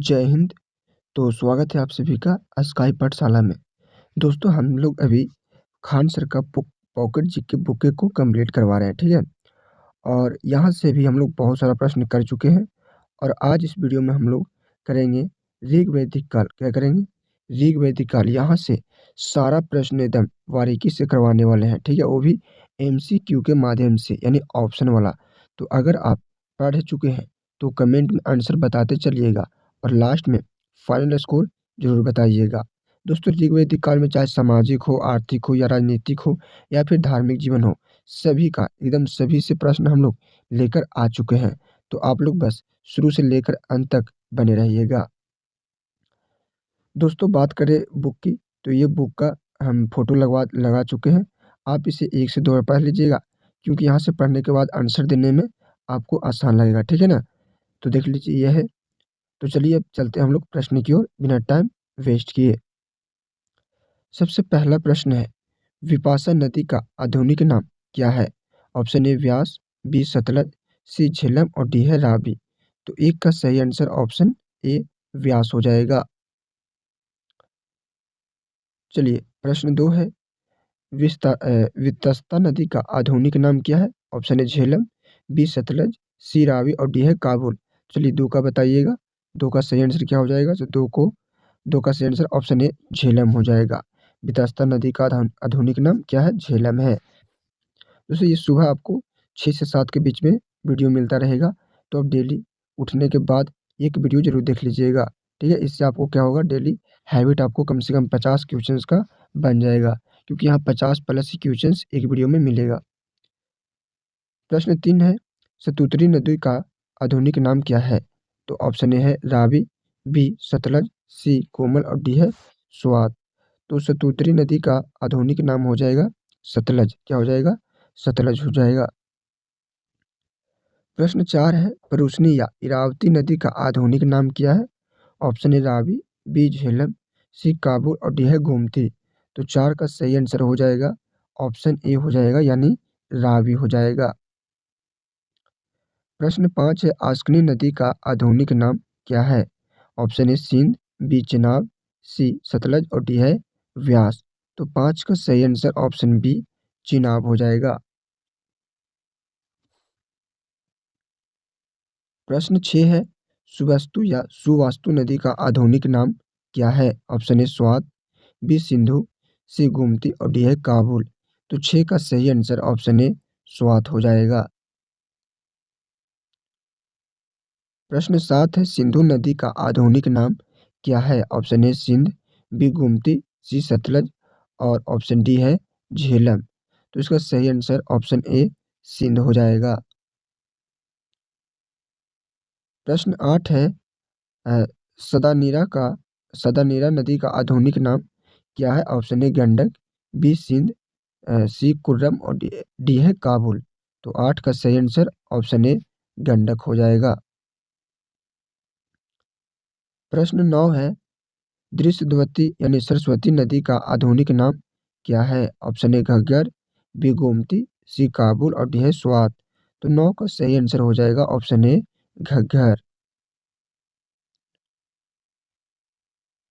जय हिंद। तो स्वागत है आप सभी का स्काई पाठशाला में। दोस्तों हम लोग अभी खान सर का पॉकेट जीके बुके को कंप्लीट करवा रहे हैं, ठीक है। और यहाँ से भी हम लोग बहुत सारा प्रश्न कर चुके हैं और आज इस वीडियो में हम लोग करेंगे ऋग वैदिक काल। क्या करेंगे? ऋग वैदिक काल। यहाँ से सारा प्रश्न एकदम बारीकी से करवाने वाले हैं, ठीक है, वो भी MCQ के माध्यम से, यानी ऑप्शन वाला। तो अगर आप पढ़ चुके हैं तो कमेंट में आंसर बताते चलिएगा और लास्ट में फाइनल स्कोर जरूर बताइएगा। दोस्तों ऋग वैदिक काल में चाहे सामाजिक हो, आर्थिक हो या राजनीतिक हो या फिर धार्मिक जीवन हो, सभी का एकदम सभी से प्रश्न हम लोग लेकर आ चुके हैं। तो आप लोग बस शुरू से लेकर अंत तक बने रहिएगा। दोस्तों बात करें बुक की, तो ये बुक का हम फोटो लगा चुके हैं। आप इसे 1 से 2 बार पढ़ लीजिएगा क्योंकि यहाँ से पढ़ने के बाद आंसर देने में आपको आसान लगेगा, ठीक है ना। तो देख लीजिए यह है। तो चलिए अब चलते हैं हम लोग प्रश्न की ओर बिना टाइम वेस्ट किए। सबसे पहला प्रश्न है, विपाशा नदी का आधुनिक नाम क्या है? Option A Vyas, B Sutlej, C Jhelum और डी है रावी। तो एक का सही आंसर ऑप्शन ए व्यास हो जाएगा। चलिए प्रश्न 2 है, वितस्ता नदी का आधुनिक नाम क्या है? Option A Jhelum, B Sutlej, C Ravi और डी है काबुल। चलिए 2 का बताइएगा। 2 का सही आंसर क्या हो जाएगा? तो 2 का सही आंसर ऑप्शन ए झेलम हो जाएगा। वितस्ता नदी का आधुनिक नाम क्या है? झेलम है। दोस्तों ये सुबह आपको 6 से 7 के बीच में वीडियो मिलता रहेगा। तो आप डेली उठने के बाद एक वीडियो जरूर देख लीजिएगा, ठीक है। इससे आपको क्या होगा, डेली हैबिट आपको कम से कम 50 क्वेश्चंस का बन जाएगा क्योंकि यहाँ 50 प्लस ही क्वेश्चंस एक वीडियो में मिलेगा। प्रश्न 3 है, सतुतरी नदी का आधुनिक नाम क्या है? तो ऑप्शन ए है रावी, बी सतलज, सी कोमल और डी है स्वात। तो सतुतरी नदी का आधुनिक नाम हो जाएगा सतलज। क्या हो जाएगा? सतलज हो जाएगा। प्रश्न 4 है, परुशनी या इरावती नदी का आधुनिक नाम क्या है? Option A Ravi, B Jhelum, C Kabul और डी है गोमती। तो 4 का सही आंसर हो जाएगा ऑप्शन ए हो जाएगा, यानी रावी हो जाएगा। प्रश्न 5 है, आस्कनी नदी का आधुनिक नाम क्या है? Option A Sindh, B Chenab, C Sutlej और डी है व्यास। तो 5 का सही आंसर ऑप्शन बी चिनाब हो जाएगा। प्रश्न 6 है, सुवस्तु या सुवास्तु नदी का आधुनिक नाम क्या है? Option A Swat, B Sindhu, C Gomti और डी है काबुल। तो 6 का सही आंसर ऑप्शन ए स्वात हो जाएगा। प्रश्न 7 है, सिंधु नदी का आधुनिक नाम क्या है? Option A Sindh, B Gomti, C Sutlej और ऑप्शन डी है झेलम। तो इसका सही आंसर ऑप्शन ए सिंध हो जाएगा। प्रश्न 8 है, अ, सदानीरा का सदानीरा नदी का आधुनिक नाम क्या है? Option A Gandak, B Sindh, C Kurram और डी है काबुल। तो 8 का सही आंसर ऑप्शन ए गंडक हो जाएगा। प्रश्न 9 है, दृश्यवती यानी सरस्वती नदी का आधुनिक नाम क्या है? Option A Ghaggar, B Gomti, C Kabul और डी है स्वात। तो 9 का सही आंसर हो जाएगा ऑप्शन ए घग्गर।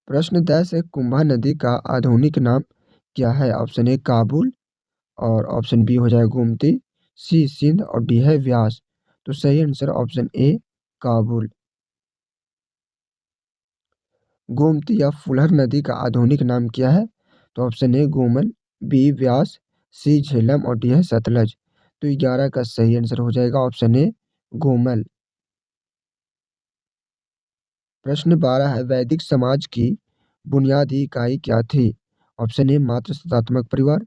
प्रश्न 10 है, कुंभा नदी का आधुनिक नाम क्या है? ऑप्शन ए काबुल और ऑप्शन बी हो जाएगा गोमती, सी सिंध और डी है व्यास। तो सही answer option A Kabul. Gomti या फुलहर नदी का आधुनिक नाम क्या है? तो ऑप्शन ए गोमल, बी व्यास, सी झेलम और डी है सतलज। तो 11 का सही आंसर हो जाएगा ऑप्शन ए गोमल। प्रश्न 12 है, वैदिक समाज की बुनियादी इकाई क्या थी? ऑप्शन ए मातृ शतात्मक परिवार,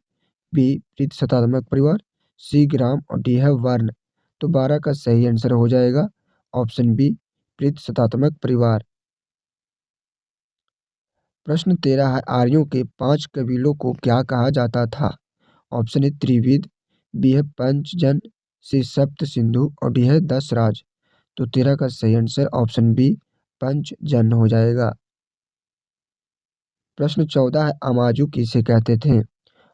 बी पृथ शतात्मक परिवार, सी ग्राम और डी है वर्ण। तो 12 का सही आंसर हो जाएगा ऑप्शन बी पृथ शतात्मक परिवार। प्रश्न 13 है, आर्यों के 5 कबीलों को क्या कहा जाता था? ऑप्शन ए त्रिविध, बी है पंचजन, सी सप्त सिंधु और डी है 10 राज। तो 13 का सही आंसर ऑप्शन बी पंचजन हो जाएगा। प्रश्न 14 है, अमाजु किसे कहते थे?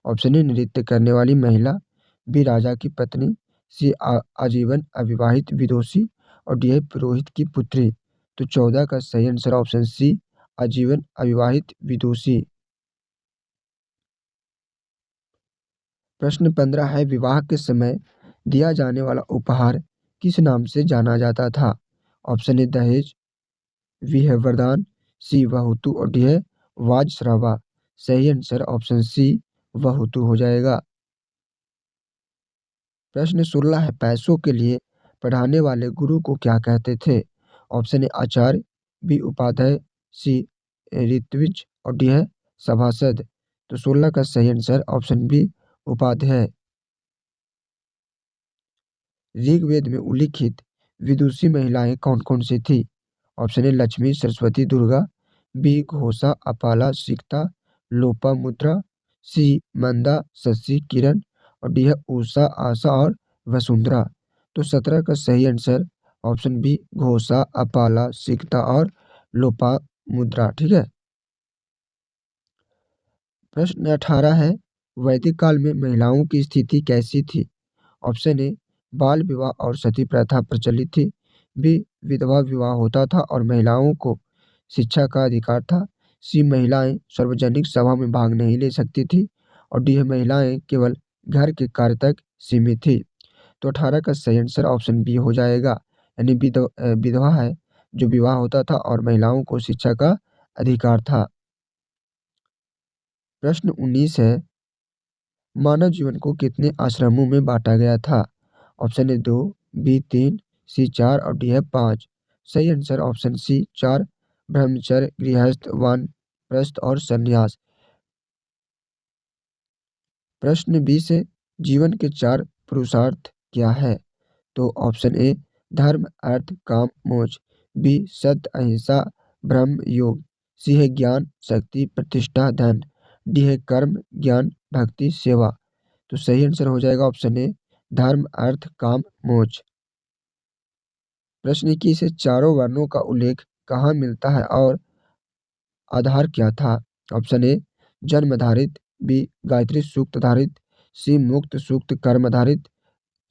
ऑप्शन ए नृत्य करने वाली महिला, बी राजा की पत्नी, सी आजीवन अविवाहित विदोषी और डी है पुरोहित की पुत्री। तो 14 का सही आंसर ऑप्शन सी, आजीवन अविवाहित विदुषी। प्रश्न 15 है, विवाह के समय दिया जाने वाला उपहार किस नाम से जाना जाता था? ऑप्शन ए दहेज, बी है वरदान, सी वहुतु और डी है वाजश्रवा। सही आंसर ऑप्शन सी, वहुतु हो जाएगा। प्रश्न 16 है, पैसों के लिए पढ़ाने वाले गुरु को क्या कहते थे? ऑप्शन ए आचार्य, बी उपाध्याय, सी ऋत्विज और डी है सभासद। तो 16 का सही आंसर ऑप्शन बी, उपाध्याय। ऋग्वेद में उल्लिखित विदुषी महिलाएं कौन कौन सी थी? Option A Lakshmi, Saraswati, Durga, B Ghosha, Apala, Sikata, Lopamudra, सी मंदा, शशि, किरण और डी है उषा, आशा और वसुंधरा। तो 17 का सही answer option B, Ghosha, Apala, सिकता और लोपामुद्रा। ठीक है। प्रश्न 18 है, वैदिक काल में महिलाओं की स्थिति कैसी थी? ऑप्शन ए बाल विवाह और सती प्रथा प्रचलित थी, बी विधवा विवाह होता था और महिलाओं को शिक्षा का अधिकार था, सी महिलाएं सार्वजनिक सभा में भाग नहीं ले सकती थी और डी है महिलाएं केवल घर के कार्य तक सीमित थी। तो 18 का सही आंसर ऑप्शन बी हो जाएगा, यानी विधवा है जो विवाह होता था और महिलाओं को शिक्षा का अधिकार था। प्रश्न 19 है, मानव जीवन को कितने आश्रमों में बांटा गया था? ऑप्शन ए 2, बी 3, सी 4 और डी है 5। सही आंसर ऑप्शन सी 4, ब्रह्मचर्य, गृहस्थ, वानप्रस्थ और संन्यास। प्रश्न 20 है, जीवन के 4 पुरुषार्थ क्या है? तो ऑप्शन ए धर्म, अर्थ, काम, मोक्ष, बी सत्य, अहिंसा, ब्रह्म, योग, सी है ज्ञान, शक्ति, प्रतिष्ठा, धन, डी है कर्म, ज्ञान, भक्ति, सेवा। तो सही आंसर हो जाएगा ऑप्शन ए धर्म, अर्थ, काम, मोक्ष। प्रश्न 21 से चारों वर्णों का उल्लेख कहाँ मिलता है और आधार क्या था? ऑप्शन ए जन्मधारित, बी गायत्री सूक्त आधारित, सी मुक्त सूक्त कर्मधारित,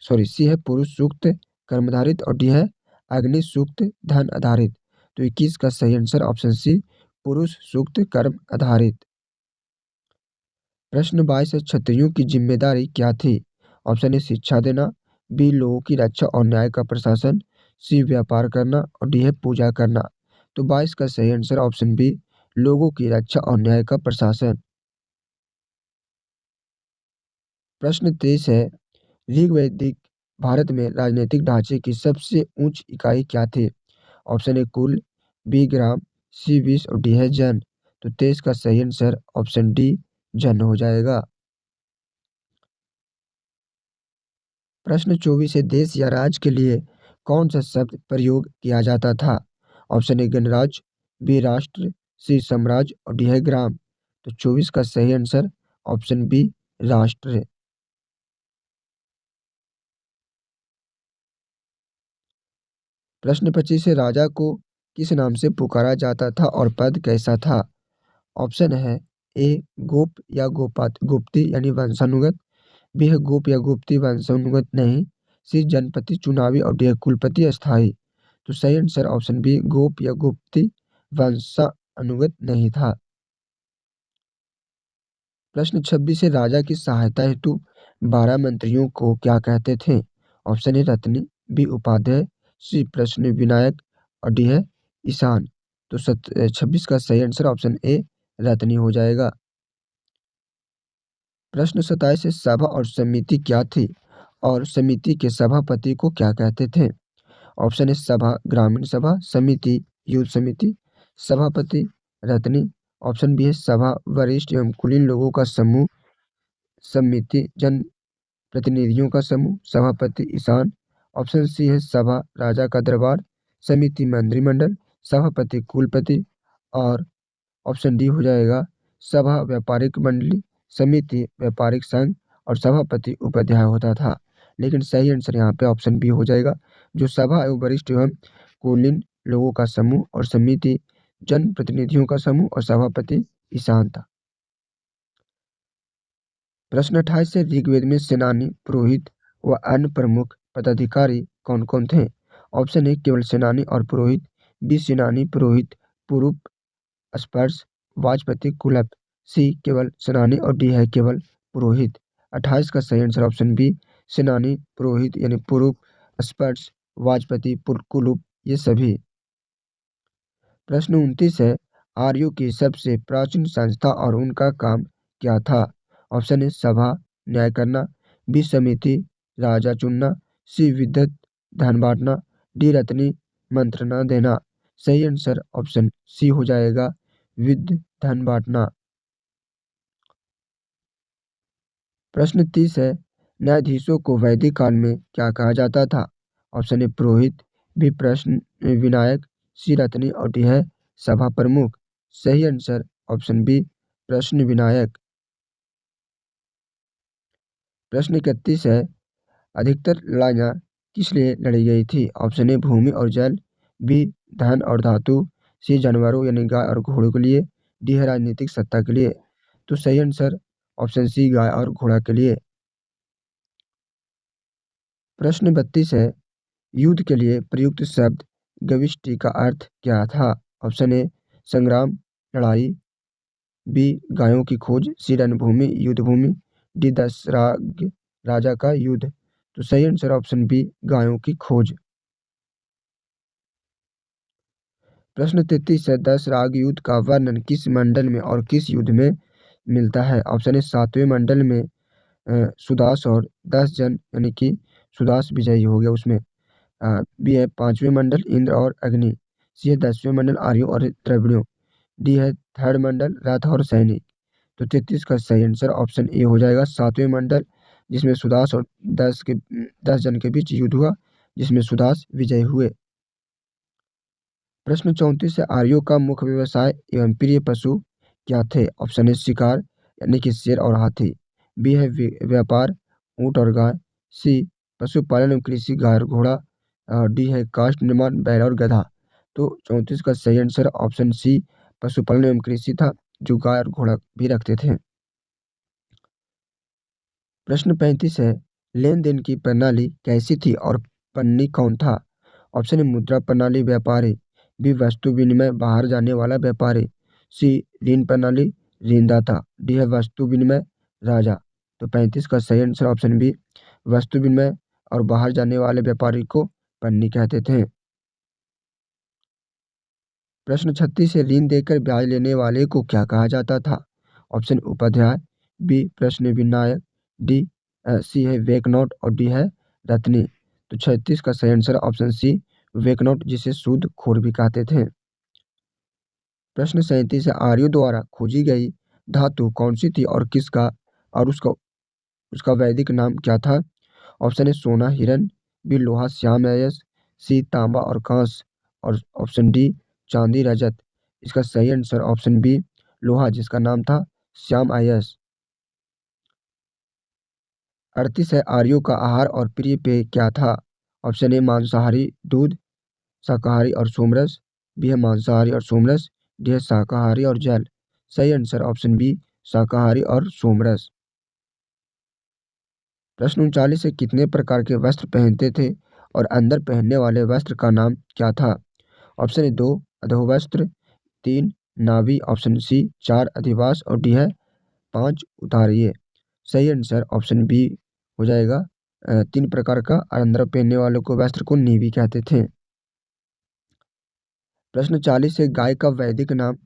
सी है पुरुष सूक्त कर्मधारित और डी है अग्नि सूक्त धन आधारित। तो 21 का सही आंसर ऑप्शन सी, पुरुष सूक्त कर्म आधारित। प्रश्न 22 है, क्षत्रियों की जिम्मेदारी क्या थी? ऑप्शन ए शिक्षा देना, बी लोगों की रक्षा और न्याय का प्रशासन, सी व्यापार करना और डी है पूजा करना। तो 22 का सही आंसर ऑप्शन बी, लोगों की रक्षा और न्याय का प्रशासन। प्रश्न 23 है, ऋग्वैदिक भारत में राजनीतिक ढांचे की सबसे ऊंच इकाई क्या थी? ऑप्शन ए कुल, बी ग्राम, सी विश्व और डी है जन। तो 23 का सही आंसर ऑप्शन डी, जन हो जाएगा। प्रश्न 24 है, देश या राज्य के लिए कौन सा शब्द प्रयोग किया जाता था? ऑप्शन ए गणराज्य, बी राष्ट्र, सी साम्राज्य और डी है ग्राम। तो 24 का सही आंसर ऑप्शन बी, राष्ट्र है। प्रश्न 25 है, राजा को किस नाम से पुकारा जाता था और पद कैसा था? ऑप्शन है ए गोप या गोपात गुप्ती यानी वंशानुगत, बी है गोप या गुप्ती वंशानुगत नहीं, सी जनपति चुनावी और डी है कुलपति अस्थाई। तो सही आंसर ऑप्शन बी, गोप या गुप्ती वंशानुगत नहीं था। प्रश्न 26 है, राजा की सहायता हेतु 12 मंत्रियों को क्या कहते थे? ऑप्शन ए रत्नी, बी उपाध्याय, सी प्रश्न विनायक और डी है ईशान। तो 26 का सही आंसर ऑप्शन ए, रत्नी हो जाएगा। प्रश्न 27 है, सभा और समिति क्या थी और समिति के सभापति को क्या कहते थे? ऑप्शन ए सभा, ग्रामीण सभा, समिति, युद्ध समिति, सभापति, रत्नी। ऑप्शन बी है सभा, वरिष्ठ एवं कुलीन लोगों का समूह, समिति, जन प्रतिनिधियों का समूह, सभापति, ईशान। ऑप्शन सी है सभा, राजा का दरबार, समिति, मंत्रिमंडल, सभापति, कुलपति और ऑप्शन डी हो जाएगा सभा, व्यापारिक मंडली, समिति, व्यापारिक संघ और सभापति उपाध्याय होता था। लेकिन सही आंसर यहाँ पे ऑप्शन बी हो जाएगा, जो सभा एवं वरिष्ठ एवं कुलीन लोगों का समूह और समिति जन प्रतिनिधियों का समूह और सभापति ईशान था। प्रश्न 28 से ऋग्वेद में सेनानी, पुरोहित व अन्य प्रमुख पदाधिकारी कौन कौन थे? ऑप्शन ए केवल सेनानी और पुरोहित, बी सेनानी पुरोहित पुरूप स्पर्श वाजपति कुलप, सी केवल सेनानी और डी है केवल पुरोहित। 28 का सही आंसर ऑप्शन बी सेनानी पुरोहित यानी पुरूप स्पर्श वाजपति कुलूप ये सभी। प्रश्न 29 है आर्यों की सबसे प्राचीन संस्था और उनका काम क्या था। ऑप्शन ए सभा न्याय करना, बी समिति राजा चुनना, सी विद्युत धन बांटना, डी रत्नी मंत्रणा देना। सही आंसर ऑप्शन सी हो जाएगा विद्युत धन बांटना। प्रश्न 30 है न्यायाधीशों को वैदिक काल में क्या कहा जाता था। ऑप्शन ए पुरोहित, बी प्रश्न विनायक, सी रत्नी और डी है सभा प्रमुख। सही आंसर ऑप्शन बी प्रश्न विनायक। प्रश्न 31 है अधिकतर लड़ाइयाँ किस लिए लड़ी गई थी। ऑप्शन ए भूमि और जल, बी धन और धातु, सी जानवरों यानी गाय और घोड़ों के लिए, डी है राजनीतिक सत्ता के लिए। तो सही आंसर ऑप्शन सी गाय और घोड़ा के लिए। प्रश्न 32 है युद्ध के लिए प्रयुक्त शब्द गविष्टि का अर्थ क्या था। ऑप्शन ए संग्राम लड़ाई, बी गायों की खोज, सी रणभूमि युद्ध भूमि, डी दशराग राजा का युद्ध। तो सही आंसर ऑप्शन बी गायों की खोज। प्रश्न 33 है 10 राग युद्ध का वर्णन किस मंडल में और किस युद्ध में मिलता है। ऑप्शन ए 7वें मंडल में सुदास और 10 जन यानी कि सुदास विजयी हो गया उसमें। बी है 5वें मंडल इंद्र और अग्नि, सी है 10वें मंडल आर्यों और द्रविड़ों, डी है 3rd मंडल रथ और सैनिक। तो 33 का सही आंसर ऑप्शन ए हो जाएगा 7वें मंडल जिसमें सुदास और 10 जन के बीच युद्ध हुआ जिसमें सुदास विजय हुए। प्रश्न 34 है आर्यों का मुख्य व्यवसाय एवं प्रिय पशु क्या थे। ऑप्शन ए शिकार यानी कि शेर और हाथी, बी है व्यापार ऊंट और गाय, सी पशुपालन एवं कृषि गाय और घोड़ा, और डी है काष्ठ निर्माण बैल और गधा। तो 34 का सही आंसर ऑप्शन सी पशुपालन एवं कृषि था जो गाय और घोड़ा भी रखते थे। प्रश्न 35 है लेन देन की प्रणाली कैसी थी और पन्नी कौन था। ऑप्शन ए मुद्रा प्रणाली व्यापारी, बी वस्तु विनिमय बाहर जाने वाला व्यापारी, सी ऋण प्रणाली ऋणदाता, डी है वस्तु विनिमय राजा। तो 35 का सही आंसर ऑप्शन बी वस्तु विनिमय और बाहर जाने वाले व्यापारी को पन्नी कहते थे। प्रश्न 36 है ऋण देकर ब्याज लेने वाले को क्या कहा जाता था। ऑप्शन उपाध्याय, बी प्रश्न विनायक, डी सी है वेकनोट और डी है रत्नी। तो 36 का सही आंसर ऑप्शन सी वेकनोट जिसे सूद खोर भी कहते थे। प्रश्न 37 है आर्यों द्वारा खोजी गई धातु कौन सी थी और किसका और उसका उसका वैदिक नाम क्या था। ऑप्शन ए सोना हिरन, बी लोहा श्याम अयस्क, सी तांबा और कांस, और ऑप्शन डी चांदी रजत। इसका सही आंसर ऑप्शन बी लोहा जिसका नाम था श्याम अयस्क। 38 है आर्यों का आहार और प्रिय पेय क्या था। ऑप्शन ए मांसाहारी दूध, शाकाहारी और सोमरस, बी है मांसाहारी और सोमरस, डी है शाकाहारी और जल। सही आंसर ऑप्शन बी शाकाहारी और सोमरस। प्रश्न 39 है कितने प्रकार के वस्त्र पहनते थे और अंदर पहनने वाले वस्त्र का नाम क्या था। ऑप्शन ए 2 अधोवस्त्र, 3 नाभि, ऑप्शन सी 4 अधिवास और डी है 5 उतारिये। सही आंसर ऑप्शन बी हो जाएगा 3 प्रकार का और अंदर पहनने वालों को वस्त्र को नीवी कहते थे। प्रश्न 40 है गाय का वैदिक नाम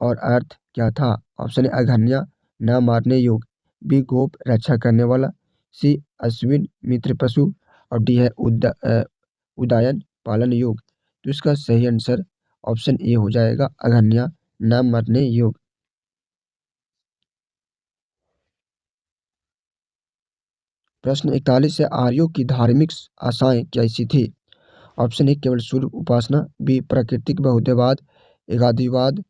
और अर्थ क्या था। ऑप्शन ए अघन्या न मारने योग्य, बी गोप रक्षा करने वाला, सी अश्विन मित्र पशु और डी है उदायन पालन योग्य। तो इसका सही आंसर ऑप्शन ए हो जाएगा अघन्या न मरने योग्य। प्रश्न 41 है आर्यों की धार्मिक आशाएं कैसी थी। ऑप्शन ए केवल सूर्य उपासना, बी प्राकृतिक बहुदेववाद, एकाधिवाद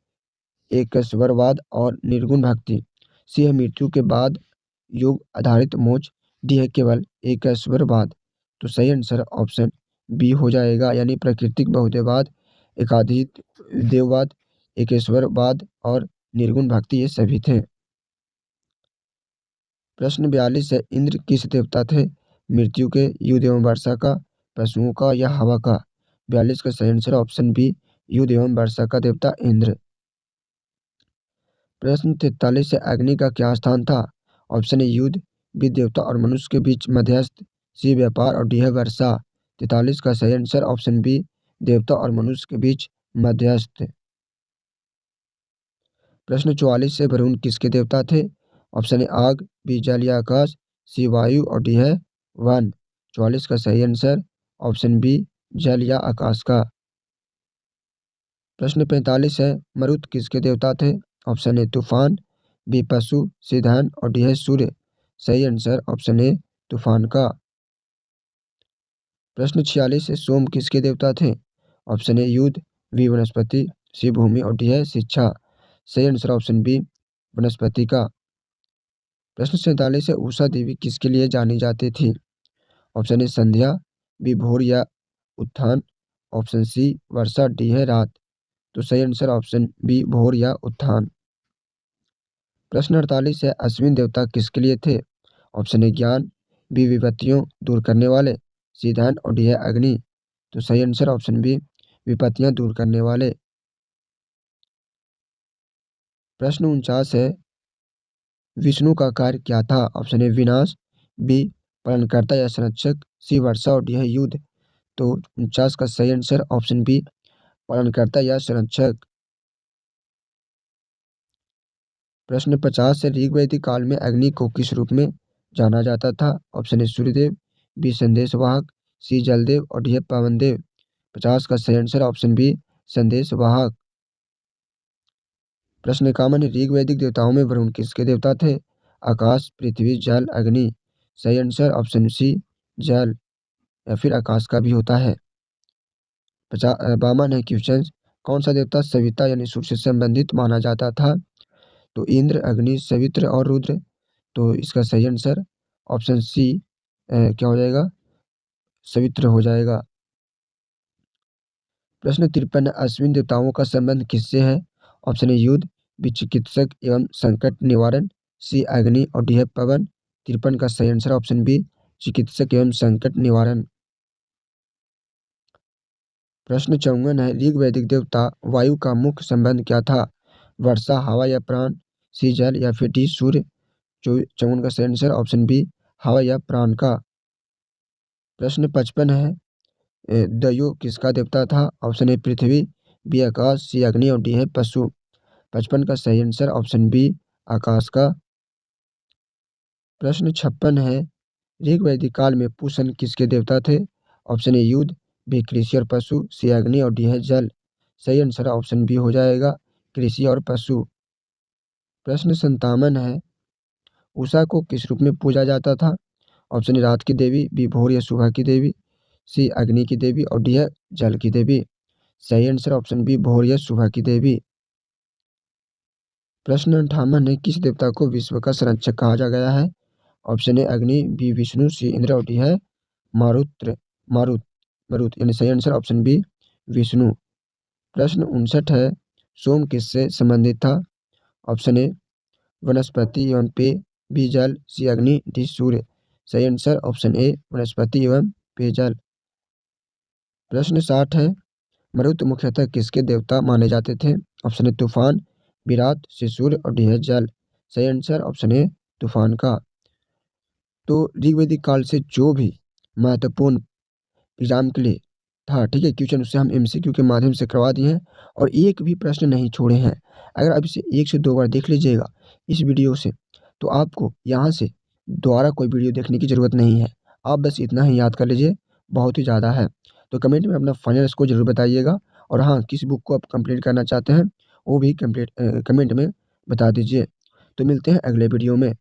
एकेश्वरवाद और निर्गुण भक्ति, सी है मृत्यु के बाद योग आधारित मोक्ष, डी है केवल एकेश्वरवाद। तो सही आंसर ऑप्शन बी हो जाएगा यानी प्राकृतिक बहुदेववाद एकाधिक देववाद एकेश्वरवाद और निर्गुण भक्ति ये सभी थे। प्रश्न 42 है इंद्र किस देवता थे। मृत्यु के युद्ध एवं वर्षा का पशुओं का या हवा का। 42 का सही आंसर ऑप्शन बी युद्ध एवं वर्षा का देवता इंद्र। प्रश्न 43 है अग्नि का क्या स्थान था? ऑप्शन ए युद्ध, बी देवता और मनुष्य के बीच मध्यस्थ, सी व्यापार और डी है वर्षा। 43 का सही आंसर ऑप्शन बी देवता और मनुष्य के बीच मध्यस्थ। प्रश्न 44 है वरुण किसके देवता थे? ऑप्शन ए आग, बी जल या आकाश, सी वायु और डी है वन। 44 का सही आंसर ऑप्शन बी जल या आकाश का। प्रश्न 45 है मरुत किसके देवता थे? ऑप्शन ए तूफान, बी पशु, सी धन और डी है सूर्य। सही आंसर ऑप्शन ए तूफान का। प्रश्न 46 है सोम किसके देवता थे? ऑप्शन ए युद्ध, बी वनस्पति, सी भूमि और डी है शिक्षा। सही आंसर ऑप्शन बी वनस्पति का। प्रश्न 47 है उषा देवी किसके लिए जानी जाती थी? ऑप्शन ए संध्या, बी भोर या उत्थान, ऑप्शन सी वर्षा, डी है रात। तो सही आंसर ऑप्शन बी भोर या उत्थान। प्रश्न 48 है अश्विन देवता किसके लिए थे? ऑप्शन ए ज्ञान, बी विपत्तियों दूर करने वाले, सी धन और डी है अग्नि। तो सही आंसर ऑप्शन बी विपत्तियां दूर करने वाले। प्रश्न 49 है विष्णु का कार्य क्या था? ऑप्शन ए विनाश, बी पालनकर्ता या संरक्षक, सी वर्षा और डी है युद्ध। तो 49 का सही आंसर ऑप्शन बी पालनकर्ता या संरक्षक। प्रश्न 50 से ऋग्वैदिक काल में अग्नि को किस रूप में जाना जाता था? ऑप्शन ए सूर्यदेव, बी संदेशवाहक, सी जलदेव और डी है पवनदेव। 50 का सही आंसर ऑप्शन बी संदेशवाहक। प्रश्न 51 ऋग्वैदिक देवताओं में वरुण किसके देवता थे? आकाश, पृथ्वी, जल, अग्नि। सही आंसर ऑप्शन सी जल या फिर आकाश का भी होता है। 52 है क्वेश्चन कौन सा देवता सविता यानी सूर्य से संबंधित माना जाता था? तो इंद्र, अग्नि, सवित्र और रुद्र। तो इसका सही आंसर ऑप्शन सी क्या हो जाएगा? सवित्र हो जाएगा। प्रश्न 53 अश्विन देवताओं का संबंध किससे है? ऑप्शन ए युद्ध, बी चिकित्सक एवं संकट निवारण, सी अग्नि और डी है पवन। 53 का सही आंसर ऑप्शन बी चिकित्सक एवं संकट निवारण। प्रश्न 54 है ऋग्वैदिक देवता वायु का मुख्य संबंध क्या था? वर्षा, हवा या प्राण, सी जल या फिर डी सूर्य। 54 का सही आंसर ऑप्शन बी हवा या प्राण का। प्रश्न 55 है दयु किसका देवता था? ऑप्शन ए पृथ्वी, बी आकाश, सी अग्नि और डी है पशु। 55 का सही आंसर ऑप्शन बी आकाश का। प्रश्न 56 है ऋग्वैदिक काल में पूषण किसके देवता थे? ऑप्शन ए युद्ध, बी कृषि और पशु, सी अग्नि और डी है जल। सही आंसर ऑप्शन बी हो जाएगा कृषि और पशु। प्रश्न 57 है उषा को किस रूप में पूजा जाता था? ऑप्शन ए रात की देवी, बी भोर या सुबह की देवी, सी अग्नि की देवी और डी है जल की देवी। सही आंसर ऑप्शन बी भोर या सुबह की देवी। प्रश्न 58 है किस देवता को विश्व का संरक्षक कहा जा गया है? ऑप्शन ए अग्नि, बी विष्णु, सी इंद्र और डी है मारुत। मारुत मारुत यानी सही आंसर ऑप्शन बी विष्णु। प्रश्न 59 है सोम किससे संबंधित था? ऑप्शन ए वनस्पति एवं पेय, बी जल, सी अग्नि, डी सूर्य। सही आंसर ऑप्शन ए वनस्पति एवं पेयजल। प्रश्न 60 है मरुत मुख्यतः किसके देवता माने जाते थे? ऑप्शन ए तूफान, विराट, सी सूर्य और डी है जल। सही आंसर ऑप्शन ए तूफान का। तो ऋग्वैदिक काल से जो भी महत्वपूर्ण एग्जाम के लिए था ठीक है क्वेश्चन उससे हम एमसीक्यू के माध्यम से करवा दिए हैं और एक भी प्रश्न नहीं छोड़े हैं। अगर आप इसे 1 से 2 बार देख लीजिएगा इस वीडियो से तो आपको यहाँ से दोबारा कोई वीडियो देखने की ज़रूरत नहीं है। आप बस इतना ही याद कर लीजिए बहुत ही ज़्यादा है। तो कमेंट में अपना फाइनल स्कोर जरूर बताइएगा और हाँ किस बुक को आप कंप्लीट करना चाहते हैं वो भी कमेंट में बता दीजिए। तो मिलते हैं अगले वीडियो में।